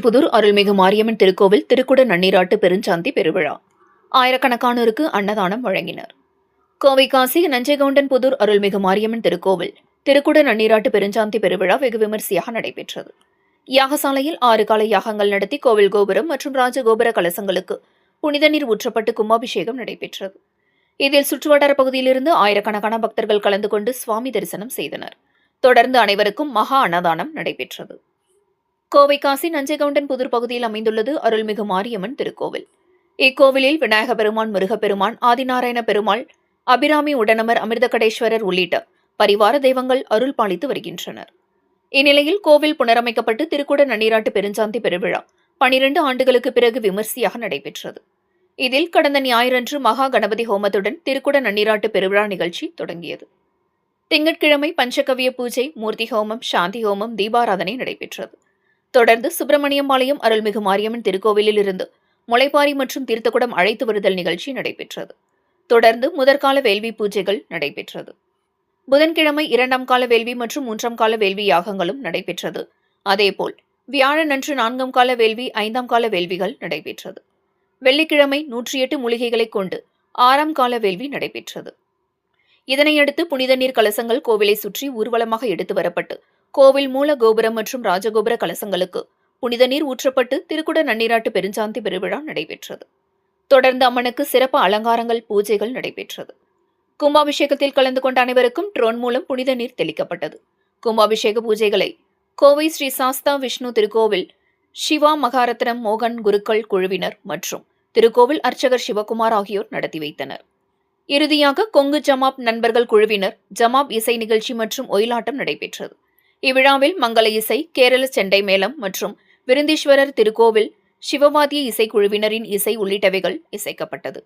புதூர் அருள்மிகு மாரியம்மன் திருக்கோவில் திருக்குட நன்னீராட்டு பெருஞ்சாந்தி பெருவிழா. ஆயிரக்கணக்கானோருக்கு அன்னதானம் வழங்கினர். கோவை காசி புதூர் அருள்மிகு மாரியம்மன் திருக்கோவில் திருக்குட நன்னீராட்டு பெருஞ்சாந்தி பெருவிழா வெகு விமரிசையாக நடைபெற்றது. யாகசாலையில் 6 கால யாகங்கள் நடத்தி கோவில் கோபுரம் மற்றும் ராஜகோபுர கலசங்களுக்கு புனித நீர் ஊற்றப்பட்டு கும்பாபிஷேகம் நடைபெற்றது. இதில் சுற்றுவட்டார பகுதியிலிருந்து ஆயிரக்கணக்கான பக்தர்கள் கலந்து கொண்டு சுவாமி தரிசனம் செய்தனர். தொடர்ந்து அனைவருக்கும் மகா அன்னதானம் நடைபெற்றது. கோவை காசி புதூர் பகுதியில் அமைந்துள்ளது அருள்மிகு மாரியம்மன் திருக்கோவில். இக்கோவிலில் விநாயக பெருமான், முருகப்பெருமான், ஆதிநாராயண பெருமாள், அபிராமி உடனமர், அமிர்தகடேஸ்வரர் உள்ளிட்ட பரிவார தெய்வங்கள் அருள் பாலித்து வருகின்றனர். இந்நிலையில் கோவில் புனரமைக்கப்பட்டு திருக்குட நன்னீராட்டு பெருஞ்சாந்தி பெருவிழா 12 ஆண்டுகளுக்கு பிறகு விமரிசையாக நடைபெற்றது. இதில் கடந்த ஞாயிறன்று மகா கணபதி ஹோமத்துடன் திருக்குட நன்னீராட்டு பெருவிழா நிகழ்ச்சி தொடங்கியது. திங்கட்கிழமை பஞ்சகவிய பூஜை, மூர்த்தி ஹோமம், சாந்தி ஹோமம், தீபாராதனை நடைபெற்றது. தொடர்ந்து சுப்பிரமணியம்பாளையம் அருள்மிகு மாரியம்மன் திருக்கோவிலில் இருந்து முளைப்பாரி மற்றும் தீர்த்தக்குடம் அழைத்து வருதல் நிகழ்ச்சி நடைபெற்றது. தொடர்ந்து முதற்கால வேள்வி பூஜைகள் நடைபெற்றது. புதன்கிழமை 2ஆம் கால வேள்வி மற்றும் 3ஆம் கால வேள்வி யாகங்களும் நடைபெற்றது. அதேபோல் வியாழனன்று 4ஆம் கால வேள்வி, 5ஆம் கால வேள்விகள் நடைபெற்றது. வெள்ளிக்கிழமை 108 மூலிகைகளைக் கொண்டு 6ஆம் கால வேள்வி நடைபெற்றது. இதனையடுத்து புனித நீர் கலசங்கள் கோவிலை சுற்றி ஊர்வலமாக எடுத்து வரப்பட்டு கோவில் மூல கோபுரம் மற்றும் ராஜகோபுர கலசங்களுக்கு புனித நீர் ஊற்றப்பட்டு திருக்குட நன்னீராட்டு பெருஞ்சாந்தி பெருவிழா நடைபெற்றது. தொடர்ந்து அம்மனுக்கு சிறப்பு அலங்காரங்கள், பூஜைகள் நடைபெற்றது. கும்பாபிஷேகத்தில் கலந்து கொண்ட அனைவருக்கும் ட்ரோன் மூலம் புனித நீர் தெளிக்கப்பட்டது. கும்பாபிஷேக பூஜைகளை கோவை ஸ்ரீ சாஸ்தா விஷ்ணு திருக்கோவில் சிவா மகாரத்னம் மோகன் குருக்கள் குழுவினர் மற்றும் திருக்கோவில் அர்ச்சகர் சிவகுமார் ஆகியோர் நடத்தி வைத்தனர். இறுதியாக கொங்கு ஜமாப் நண்பர்கள் குழுவினர் ஜமாப் இசை நிகழ்ச்சி மற்றும் ஒயிலாட்டம் நடைபெற்றது. இவ்விழாவில் மங்கள இசை, கேரள செண்டை மேளம் மற்றும் விருந்தீஸ்வரர் திருக்கோவில் சிவவாதிய இசைக்குழுவினரின் இசை உள்ளிட்டவைகள் இசைக்கப்பட்டது.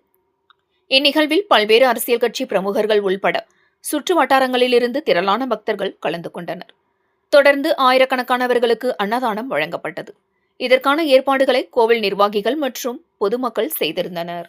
இந்நிகழ்வில் பல்வேறு அரசியல் கட்சி பிரமுகர்கள் உள்பட சுற்று வட்டாரங்களிலிருந்து திரளான பக்தர்கள் கலந்து கொண்டனர். தொடர்ந்து ஆயிரக்கணக்கானவர்களுக்கு அன்னதானம் வழங்கப்பட்டது. இதற்கான ஏற்பாடுகளை கோவில் நிர்வாகிகள் மற்றும் பொதுமக்கள் செய்திருந்தனர்.